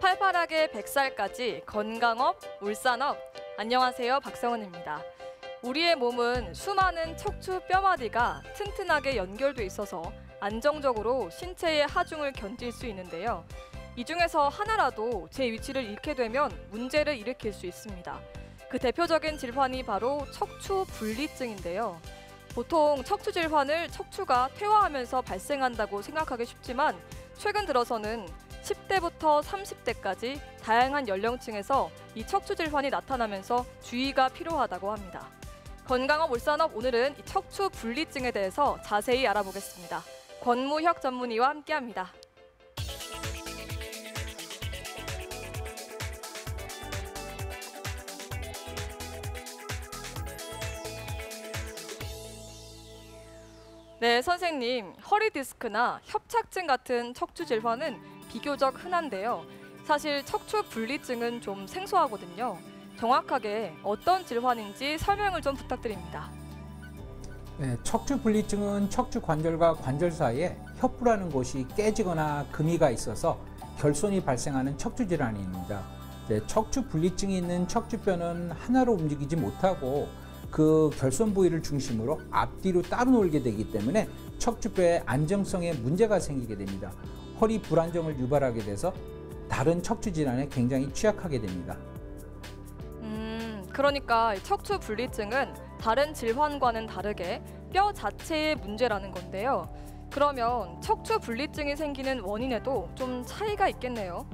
활발하게 100살까지 건강업, 울산업. 안녕하세요, 박성은입니다. 우리의 몸은 수많은 척추 뼈마디가 튼튼하게 연결돼 있어서 안정적으로 신체의 하중을 견딜 수 있는데요. 이 중에서 하나라도 제 위치를 잃게 되면 문제를 일으킬 수 있습니다. 그 대표적인 질환이 바로 척추 분리증인데요. 보통 척추 질환을 척추가 퇴화하면서 발생한다고 생각하기 쉽지만 최근 들어서는 10대부터 30대까지 다양한 연령층에서 이 척추 질환이 나타나면서 주의가 필요하다고 합니다. 건강업 울산업, 오늘은 이 척추 분리증에 대해서 자세히 알아보겠습니다. 권무혁 전문의와 함께합니다. 네, 선생님, 허리 디스크나 협착증 같은 척추 질환은 비교적 흔한데요. 사실 척추 분리증은 좀 생소하거든요. 정확하게 어떤 질환인지 설명을 좀 부탁드립니다. 네, 척추 분리증은 척추 관절과 관절 사이에 협부라는 곳이 깨지거나 금이가 있어서 결손이 발생하는 척추 질환입니다. 네, 척추 분리증이 있는 척추뼈는 하나로 움직이지 못하고 그 결손 부위를 중심으로 앞뒤로 따로 놀게 되기 때문에 척추뼈의 안정성에 문제가 생기게 됩니다. 허리 불안정을 유발하게 돼서 다른 척추 질환에 굉장히 취약하게 됩니다. 그러니까 척추 분리증은 다른 질환과는 다르게 뼈 자체의 문제라는 건데요. 그러면 척추 분리증이 생기는 원인에도 좀 차이가 있겠네요.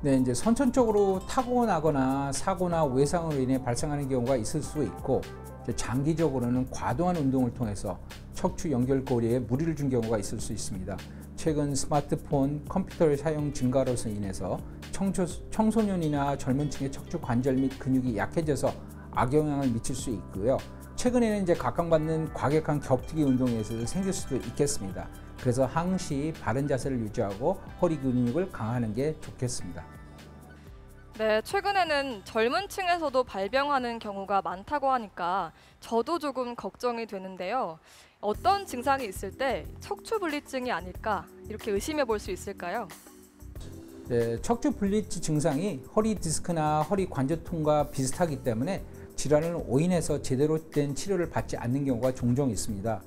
네, 이제 선천적으로 타고나거나 사고나 외상으로 인해 발생하는 경우가 있을 수 있고, 장기적으로는 과도한 운동을 통해서 척추 연결고리에 무리를 준 경우가 있을 수 있습니다. 최근 스마트폰, 컴퓨터의 사용 증가로서 인해서 청소년이나 젊은 층의 척추 관절 및 근육이 약해져서 악영향을 미칠 수 있고요. 최근에는 이제 각광받는 과격한 격투기 운동에서 생길 수도 있겠습니다. 그래서 항시 바른 자세를 유지하고 허리 근육을 강화하는 게 좋겠습니다. 네, 최근에는 젊은 층에서도 발병하는 경우가 많다고 하니까 저도 조금 걱정이 되는데요. 어떤 증상이 있을 때 척추 분리증이 아닐까 이렇게 의심해 볼 수 있을까요? 네, 척추 분리증 증상이 허리 디스크나 허리 관절통과 비슷하기 때문에 질환을 오인해서 제대로 된 치료를 받지 않는 경우가 종종 있습니다.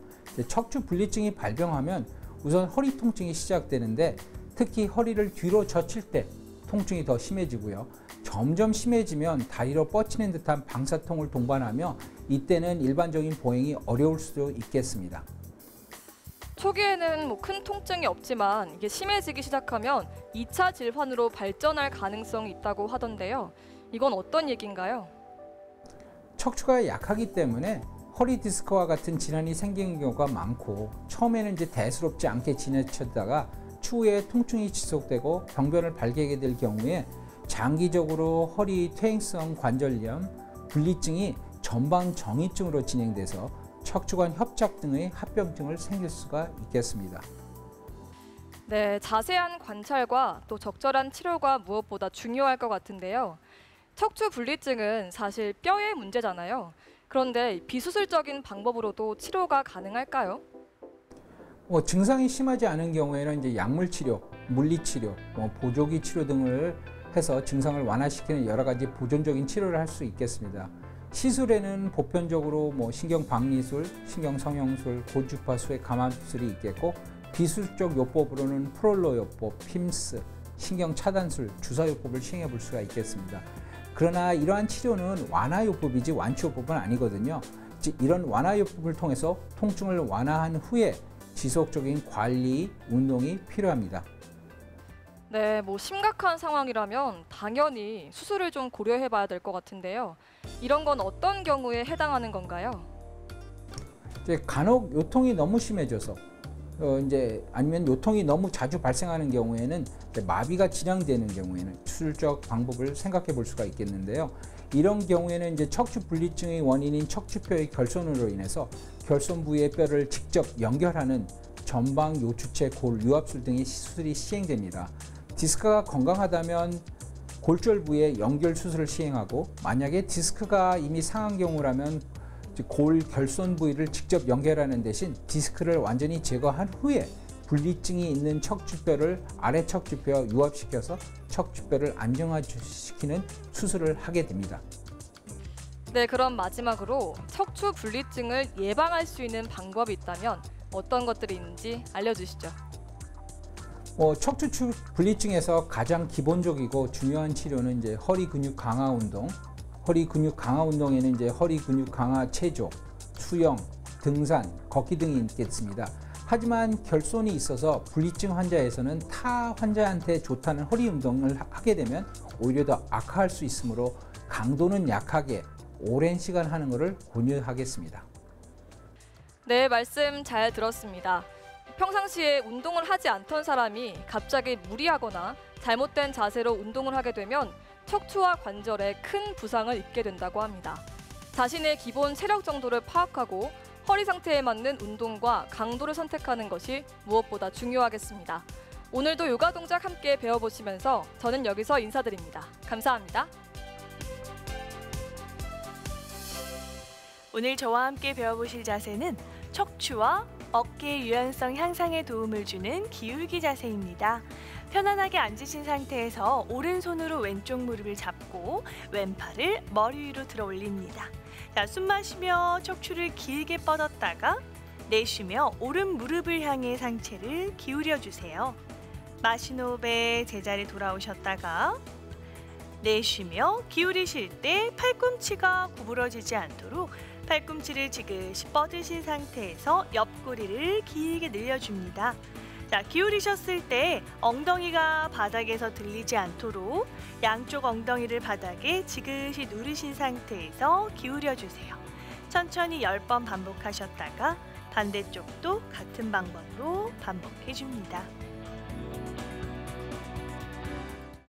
척추 분리증이 발병하면 우선 허리 통증이 시작되는데 특히 허리를 뒤로 젖힐 때 통증이 더 심해지고요. 점점 심해지면 다리로 뻗치는 듯한 방사통을 동반하며 이때는 일반적인 보행이 어려울 수도 있겠습니다. 초기에는 큰 통증이 없지만 이게 심해지기 시작하면 2차 질환으로 발전할 가능성이 있다고 하던데요. 이건 어떤 얘기인가요? 척추가 약하기 때문에 허리 디스크와 같은 질환이 생기는 경우가 많고, 처음에는 이제 대수롭지 않게 지나치다가 추후에 통증이 지속되고 병변을 발견하게 될 경우에 장기적으로 허리 퇴행성 관절염, 분리증이 전방 정위증으로 진행돼서 척추관 협착 등의 합병증을 생길 수가 있겠습니다. 네, 자세한 관찰과 또 적절한 치료가 무엇보다 중요할 것 같은데요. 척추 분리증은 사실 뼈의 문제잖아요. 그런데 비수술적인 방법으로도 치료가 가능할까요? 증상이 심하지 않은 경우에는 이제 약물 치료, 물리 치료, 보조기 치료 등을 해서 증상을 완화시키는 여러 가지 보존적인 치료를 할 수 있겠습니다. 시술에는 보편적으로 신경 박리술, 신경 성형술, 고주파수의 감압 수술이 있겠고, 비수술적 요법으로는 프롤로 요법, 핌스, 신경 차단술, 주사 요법을 시행해 볼 수가 있겠습니다. 그러나 이러한 치료는 완화 요법이지 완치 요법은 아니거든요. 즉 이런 완화 요법을 통해서 통증을 완화한 후에 지속적인 관리, 운동이 필요합니다. 네, 심각한 상황이라면 당연히 수술을 좀 고려해 봐야 될 것 같은데요. 이런 건 어떤 경우에 해당하는 건가요? 간혹 요통이 너무 심해져서 아니면 요통이 너무 자주 발생하는 경우에는 마비가 진행되는 경우에는 수술적 방법을 생각해 볼 수가 있겠는데요. 이런 경우에는 이제 척추 분리증의 원인인 척추뼈의 결손으로 인해서 결손 부위의 뼈를 직접 연결하는 전방 요추체 골 유압술 등의 수술이 시행됩니다. 디스크가 건강하다면 골절 부위에 연결 수술을 시행하고, 만약에 디스크가 이미 상한 경우라면 골 결손 부위를 직접 연결하는 대신 디스크를 완전히 제거한 후에 분리증이 있는 척추뼈를 아래 척추뼈와 유압시켜서 척추뼈를 안정화시키는 수술을 하게 됩니다. 네, 그럼 마지막으로 척추 분리증을 예방할 수 있는 방법이 있다면 어떤 것들이 있는지 알려주시죠. 척추 분리증에서 가장 기본적이고 중요한 치료는 이제 허리 근육 강화 운동. 허리 근육 강화 운동에는 이제 허리 근육 강화 체조, 수영, 등산, 걷기 등이 있겠습니다. 하지만 결손이 있어서 분리증 환자에서는 타 환자한테 좋다는 허리 운동을 하게 되면 오히려 더 악화할 수 있으므로 강도는 약하게 오랜 시간 하는 것을 권유하겠습니다. 네, 말씀 잘 들었습니다. 평상시에 운동을 하지 않던 사람이 갑자기 무리하거나 잘못된 자세로 운동을 하게 되면 척추와 관절에 큰 부상을 입게 된다고 합니다. 자신의 기본 체력 정도를 파악하고 허리 상태에 맞는 운동과 강도를 선택하는 것이 무엇보다 중요하겠습니다. 오늘도 요가 동작 함께 배워보시면서 저는 여기서 인사드립니다. 감사합니다. 오늘 저와 함께 배워보실 자세는 척추와 어깨 유연성 향상에 도움을 주는 기울기 자세입니다. 편안하게 앉으신 상태에서 오른손으로 왼쪽 무릎을 잡고 왼팔을 머리 위로 들어 올립니다. 자, 숨 마시며 척추를 길게 뻗었다가 내쉬며 오른 무릎을 향해 상체를 기울여 주세요. 마신 호흡에 제자리 돌아오셨다가 내쉬며 기울이실 때 팔꿈치가 구부러지지 않도록 팔꿈치를 지그시 뻗으신 상태에서 옆구리를 길게 늘려줍니다. 자, 기울이셨을 때 엉덩이가 바닥에서 들리지 않도록 양쪽 엉덩이를 바닥에 지그시 누르신 상태에서 기울여주세요. 천천히 10번 반복하셨다가 반대쪽도 같은 방법으로 반복해줍니다.